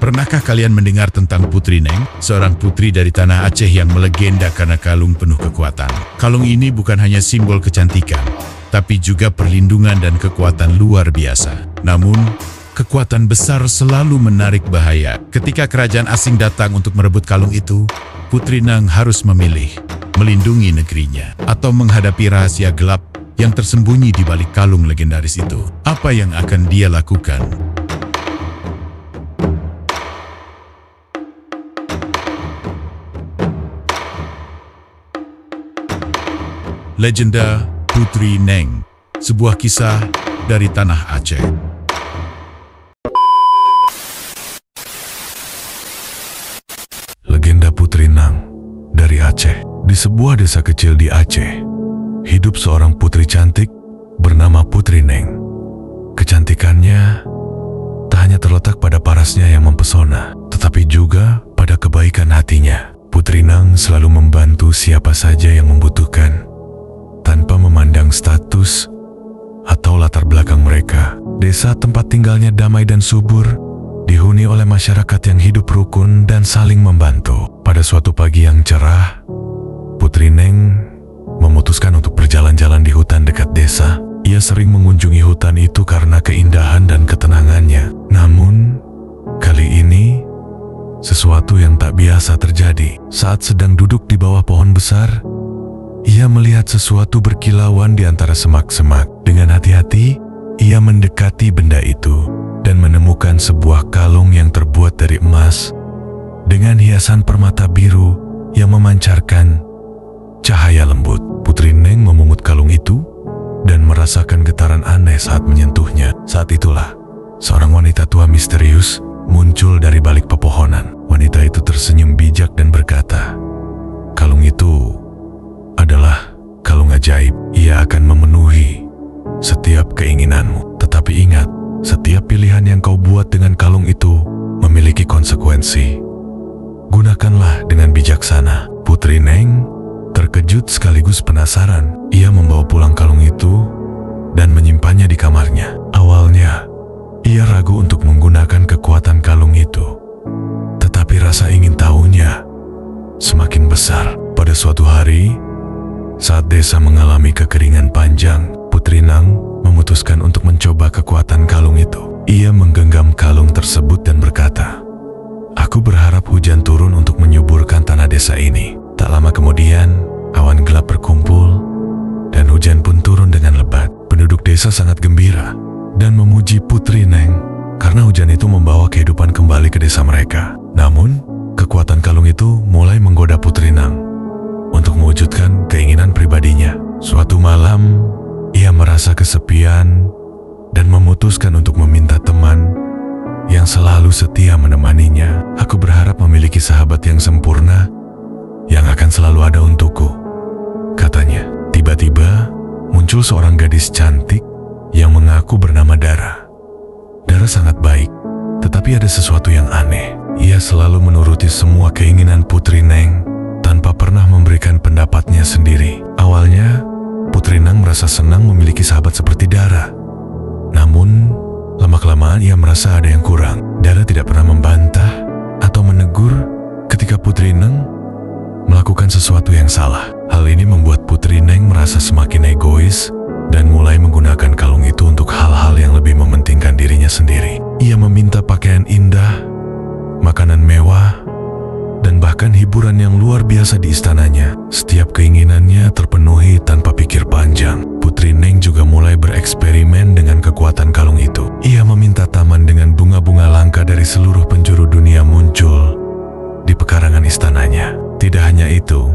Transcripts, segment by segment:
Pernahkah kalian mendengar tentang Putri Neng, seorang putri dari tanah Aceh yang melegenda karena kalung penuh kekuatan? Kalung ini bukan hanya simbol kecantikan, tapi juga perlindungan dan kekuatan luar biasa. Namun, kekuatan besar selalu menarik bahaya. Ketika kerajaan asing datang untuk merebut kalung itu, Putri Neng harus memilih melindungi negerinya atau menghadapi rahasia gelap yang tersembunyi di balik kalung legendaris itu. Apa yang akan dia lakukan? Legenda Putri Neng, sebuah kisah dari tanah Aceh. Legenda Putri Neng dari Aceh. Di sebuah desa kecil di Aceh, hidup seorang putri cantik bernama Putri Neng. Kecantikannya tak hanya terletak pada parasnya yang mempesona, tetapi juga pada kebaikan hatinya. Putri Neng selalu membantu siapa saja yang membutuhkan, tanpa memandang status atau latar belakang mereka. Desa tempat tinggalnya damai dan subur, dihuni oleh masyarakat yang hidup rukun dan saling membantu. Pada suatu pagi yang cerah, Putri Neng memutuskan untuk berjalan-jalan di hutan dekat desa. Ia sering mengunjungi hutan itu karena keindahan dan ketenangannya. Namun, kali ini, sesuatu yang tak biasa terjadi. Saat sedang duduk di bawah pohon besar, ia melihat sesuatu berkilauan di antara semak-semak. Dengan hati-hati, ia mendekati benda itu dan menemukan sebuah kalung yang terbuat dari emas dengan hiasan permata biru yang memancarkan cahaya lembut. Putri Neng memungut kalung itu dan merasakan getaran aneh saat menyentuhnya. Saat itulah, seorang wanita tua misterius muncul dari balik pepohonan. Wanita itu tersenyum bijak dan berkata, "Kalung itu adalah kalung ajaib. Ia akan memenuhi setiap keinginanmu. Tetapi ingat, setiap pilihan yang kau buat dengan kalung itu memiliki konsekuensi. Gunakanlah dengan bijaksana." Putri Neng terkejut sekaligus penasaran. Ia membawa pulang kalung itu dan menyimpannya di kamarnya. Awalnya, ia ragu untuk menggunakan kekuatan kalung itu. Tetapi rasa ingin tahunya semakin besar. Pada suatu hari, saat desa mengalami kekeringan panjang, Putri Neng memutuskan untuk mencoba kekuatan kalung itu. Ia menggenggam kalung tersebut dan berkata, "Aku berharap hujan turun untuk menyuburkan tanah desa ini." Tak lama kemudian, awan gelap berkumpul dan hujan pun turun dengan lebat. Penduduk desa sangat gembira dan memuji Putri Neng karena hujan itu membawa kehidupan kembali ke desa mereka. Namun, kekuatan kalung itu mulai menggoda Putri Neng untuk mewujudkan keinginan pribadinya. Suatu malam, ia merasa kesepian dan memutuskan untuk meminta teman yang selalu setia menemaninya. "Aku berharap memiliki sahabat yang sempurna yang akan selalu ada untukku," katanya. Tiba-tiba muncul seorang gadis cantik yang mengaku bernama Dara. Dara sangat baik, tetapi ada sesuatu yang aneh. Ia selalu menuruti semua keinginan Putri Neng tanpa pernah memberikan pendapatnya sendiri. Awalnya, Putri Neng merasa senang memiliki sahabat seperti Dara. Namun, lama-kelamaan ia merasa ada yang kurang. Dara tidak pernah membantah atau menegur ketika Putri Neng melakukan sesuatu yang salah. Hal ini membuat Putri Neng merasa semakin egois dan mulai menggunakan kalung itu untuk hal-hal yang lebih mementingkan dirinya sendiri. Ia meminta pakaian indah, makanan mewah, dan bahkan hiburan yang luar biasa di istananya. Setiap keinginannya terpenuhi tanpa pikir panjang. Putri Neng juga mulai bereksperimen dengan kekuatan kalung itu. Ia meminta taman dengan bunga-bunga langka dari seluruh penjuru dunia muncul di pekarangan istananya. Tidak hanya itu,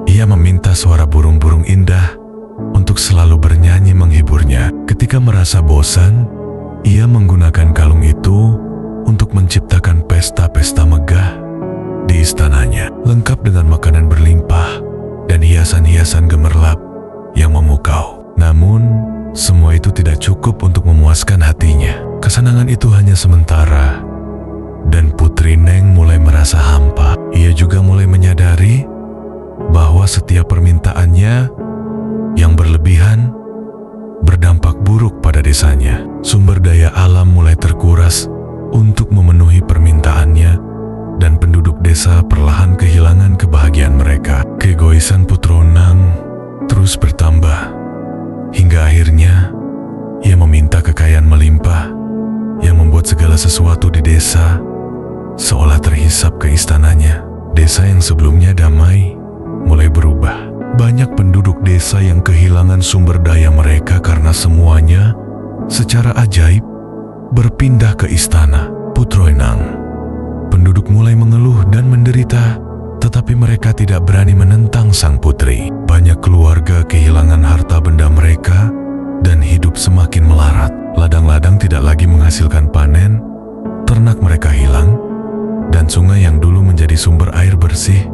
ia meminta suara burung-burung indah untuk selalu bernyanyi menghiburnya. Ketika merasa bosan, ia menggunakan kalung itu untuk menciptakan pesta-pesta megah di istananya, lengkap dengan makanan berlimpah dan hiasan-hiasan gemerlap yang memukau. Namun, semua itu tidak cukup untuk memuaskan hatinya. Kesenangan itu hanya sementara, dan Putri Neng mulai merasa hampa. Ia juga mulai menyadari bahwa setiap permintaannya yang berlebihan berdampak buruk pada desanya. Sumber daya alam mulai terkuras untuk memenuhi permintaannya, dan penduduk desa perlahan kehilangan kebahagiaan mereka. Keegoisan Putro Nang terus bertambah, hingga akhirnya ia meminta kekayaan melimpah yang membuat segala sesuatu di desa seolah terhisap ke istananya. Desa yang sebelumnya damai mulai berubah. Banyak penduduk desa yang kehilangan sumber daya mereka karena semuanya secara ajaib berpindah ke istana Putro Nang. Penduduk mulai mengeluh dan menderita, tetapi mereka tidak berani menentang sang putri. Banyak keluarga kehilangan harta benda mereka dan hidup semakin melarat. Ladang-ladang tidak lagi menghasilkan panen, ternak mereka hilang, dan sungai yang dulu menjadi sumber air bersih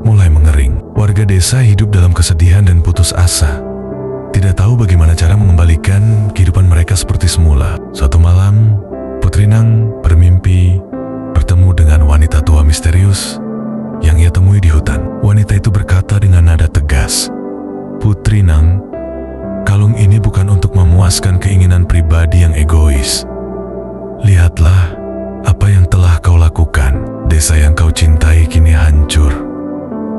mulai mengering. Warga desa hidup dalam kesedihan dan putus asa, tidak tahu bagaimana cara mengembalikan kehidupan mereka seperti semula. Suatu malam, Putri Nang bermimpi bertemu dengan wanita tua misterius yang ia temui di hutan. Wanita itu berkata dengan nada tegas, "Putri Nang, kalung ini bukan untuk memuaskan keinginan pribadi yang egois. Lihatlah apa yang telah kau lakukan. Desa yang kau cintai kini hancur.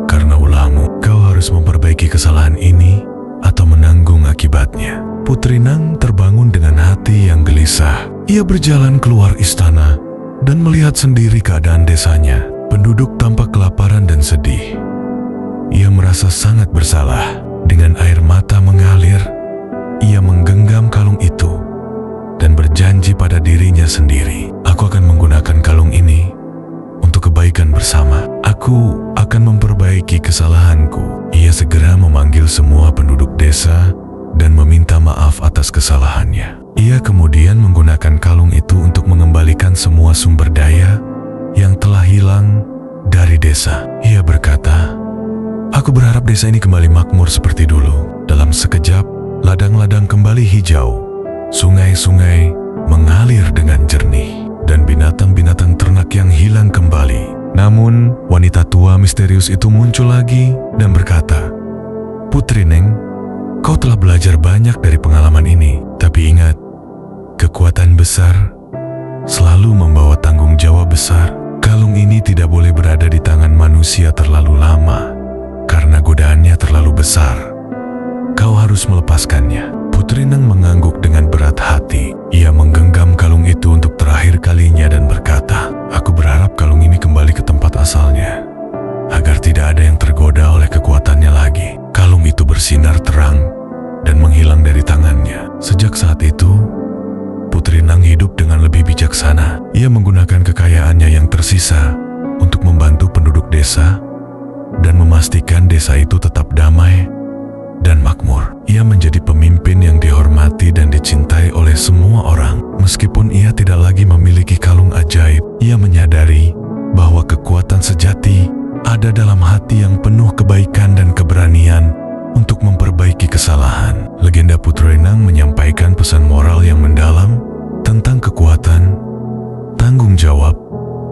Karena ulahmu, kau harus memperbaiki kesalahan ini atau menanggung akibatnya." Putri Nang terbangun dengan hati yang gelisah. Ia berjalan keluar istana dan melihat sendiri keadaan desanya. Penduduk tampak kelaparan dan sedih. Ia merasa sangat bersalah. Dengan air mata mengalir, ia menggenggam kalung itu dan berjanji pada dirinya sendiri, "Aku akan menggunakan kalung ini untuk kebaikan bersama. Aku akan memperbaiki kesalahanku." Ia segera memanggil semua penduduk desa dan meminta maaf atas kesalahannya. Ia kemudian menggunakan kalung itu untuk mengembalikan semua sumber daya yang telah hilang dari desa. Ia berkata, "Aku berharap desa ini kembali makmur seperti dulu." Dalam sekejap, ladang-ladang kembali hijau, sungai-sungai mengalir dengan jernih, dan binatang-binatang ternak yang hilang kembali. Namun, wanita tua misterius itu muncul lagi dan berkata, "Putri Neng, kau telah belajar banyak dari pengalaman ini. Tapi ingat, kekuatan besar selalu membawa tanggung jawab besar. Kalung ini tidak boleh berada di tangan manusia terlalu lama, karena godaannya terlalu besar. Kau harus melepaskannya." Putri Neng mengangguk dengan berat hati. Ia menggenggam kalung itu untuk terakhir kalinya dan berkata, "Aku berharap kalung ini kembali ke tempat asalnya, agar tidak ada yang tergoda oleh kekuatannya lagi." Kalung itu bersinar terang dan menghilang dari tangannya. Sejak saat itu, Putri Nang hidup dengan lebih bijaksana. Ia menggunakan kekayaannya yang tersisa untuk membantu penduduk desa dan memastikan desa itu tetap damai dan makmur. Ia menjadi pemimpin yang dihormati dan dicintai oleh semua orang. Meskipun ia tidak lagi memiliki kalung ajaib, ia menyadari bahwa kekuatan sejati ada dalam hati yang penuh kebaikan dan keberanian untuk memperbaiki kesalahan. Legenda Putri Nang menyampaikan pesan moral yang mendalam tentang kekuatan, tanggung jawab,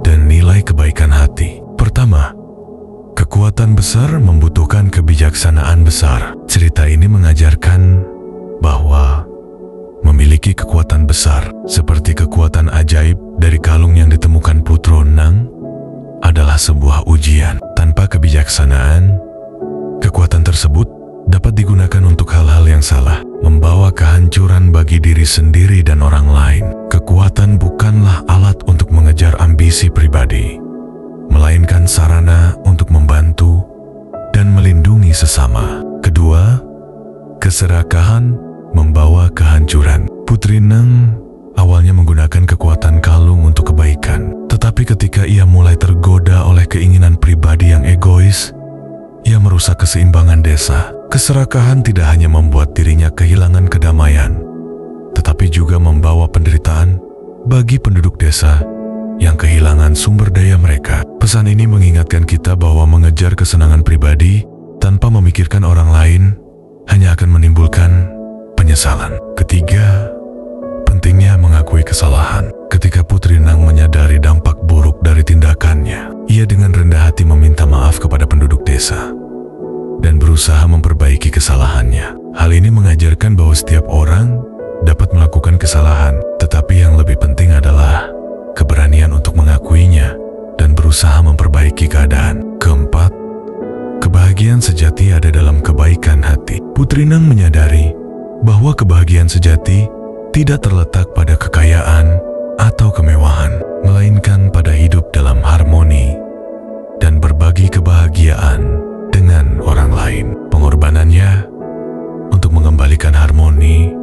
dan nilai kebaikan hati. Pertama, kekuatan besar membutuhkan kebijaksanaan besar. Cerita ini mengajarkan bahwa memiliki kekuatan besar, seperti kekuatan ajaib dari kalung yang ditemukan Putro Nang, adalah sebuah ujian. Tanpa kebijaksanaan, kekuatan tersebut dapat digunakan untuk hal-hal yang salah, membawa kehancuran bagi diri sendiri dan orang lain. Kekuatan bukanlah alat untuk mengejar ambisi pribadi, melainkan sarana untuk membantu dan melindungi sesama. Kedua, keserakahan membawa kehancuran. Putri Nang awalnya menggunakan kekuatan kalung untuk kebaikan, tetapi ketika ia mulai tergoda oleh keinginan pribadi yang egois, ia merusak keseimbangan desa. Keserakahan tidak hanya membuat dirinya kehilangan kedamaian, tetapi juga membawa penderitaan bagi penduduk desa yang kehilangan sumber daya mereka. Pesan ini mengingatkan kita bahwa mengejar kesenangan pribadi tanpa memikirkan orang lain hanya akan menimbulkan penyesalan. Ketiga, pentingnya mengakui kesalahan. Ketika Putri Nang menyadari dampak buruk dari tindakannya, ia dengan rendah hati meminta maaf kepada penduduk desa dan berusaha memperbaiki kesalahannya. Hal ini mengajarkan bahwa setiap orang dapat melakukan kesalahan, tetapi yang lebih penting adalah berusaha memperbaiki keadaan. Keempat, kebahagiaan sejati ada dalam kebaikan hati. Putri Neng menyadari bahwa kebahagiaan sejati tidak terletak pada kekayaan atau kemewahan, melainkan pada hidup dalam harmoni dan berbagi kebahagiaan dengan orang lain. Pengorbanannya untuk mengembalikan harmoni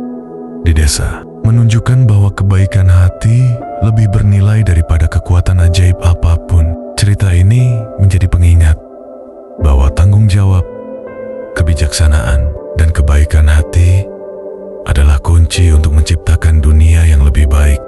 di desa menunjukkan bahwa kebaikan hati lebih bernilai daripada kekuatan ajaib apapun. Cerita ini menjadi pengingat bahwa tanggung jawab, kebijaksanaan, dan kebaikan hati adalah kunci untuk menciptakan dunia yang lebih baik